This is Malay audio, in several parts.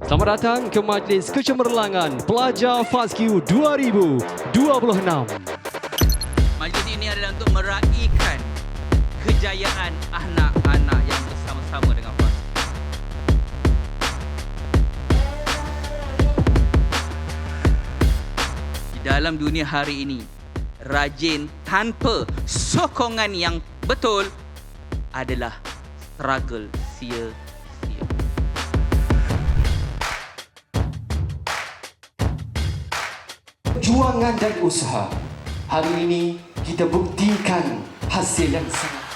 Selamat datang ke Majlis Kecemerlangan Pelajar FASQ 2026. Majlis ini adalah untuk meraihkan kejayaan anak-anak yang bersama-sama dengan FASQ. Di dalam dunia hari ini, rajin tanpa sokongan yang betul adalah struggle sia-sia. Perjuangan dan usaha. Hari ini kita buktikan hasil yang sangat.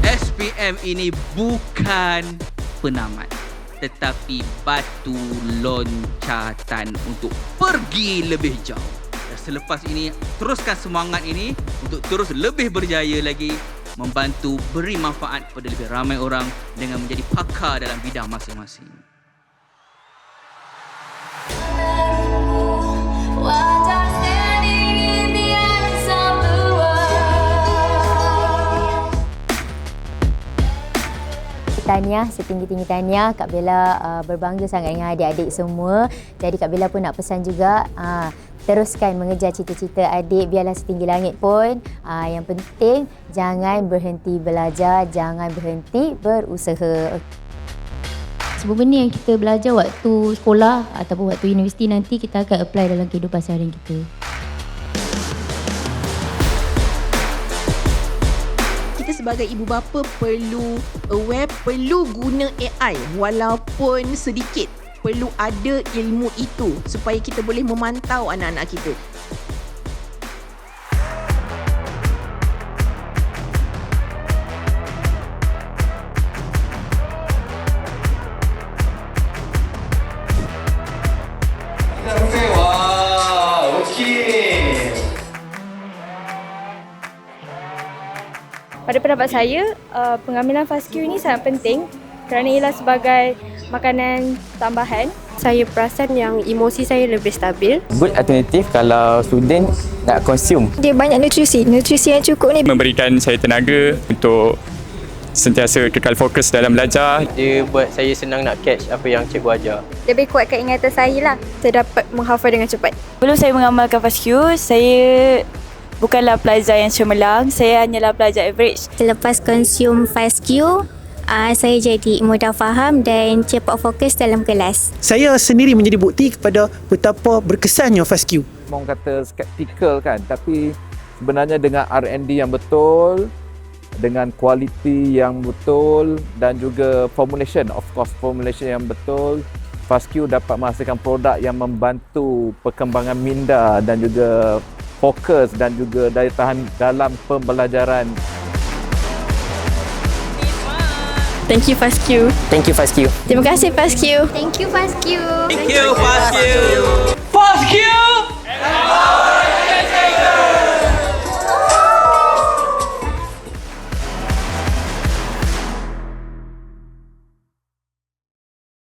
SPM ini bukan penamat, tetapi batu loncatan untuk pergi lebih jauh. Dan selepas ini, teruskan semangat ini untuk terus lebih berjaya lagi, membantu beri manfaat kepada lebih ramai orang dengan menjadi pakar dalam bidang masing-masing. Tahniah, setinggi-tinggi tahniah. Kak Bella berbangga sangat dengan adik-adik semua. Jadi Kak Bella pun nak pesan juga, teruskan mengejar cita-cita adik biarlah setinggi langit pun. Yang penting jangan berhenti belajar, jangan berhenti berusaha. Semua benda yang kita belajar waktu sekolah ataupun waktu universiti nanti kita akan apply dalam kehidupan seharian kita. Kita sebagai ibu bapa perlu aware, perlu guna AI walaupun sedikit. Perlu ada ilmu itu supaya kita boleh memantau anak-anak kita. Wah, okey. Pada pendapat saya, pengambilan FASQ ini sangat penting kerana ialah sebagai makanan tambahan. Saya perasan yang emosi saya lebih stabil. Good alternatif kalau student nak consume. Dia banyak nutrisi yang cukup ni. Memberikan saya tenaga untuk sentiasa kekal fokus dalam belajar. Dia buat saya senang nak catch apa yang cikgu ajar. Lebih kuatkan ingatan saya lah. Saya dapat menghafal dengan cepat. Sebelum saya mengamalkan FASQ, saya bukanlah pelajar yang cemerlang, saya hanyalah pelajar average. Selepas konsum FASQ, saya jadi mudah faham dan cepat fokus dalam kelas. Saya sendiri menjadi bukti kepada betapa berkesannya FASQ. Orang kata skeptikal kan, tapi sebenarnya dengan R&D yang betul, dengan kualiti yang betul dan juga formulation yang betul, FASQ dapat menghasilkan produk yang membantu perkembangan minda dan juga fokus dan juga daya tahan dalam pembelajaran. Thank you FASQ. Thank you FASQ. Terima kasih FASQ. Thank you FASQ. Thank you FASQ. FASQ!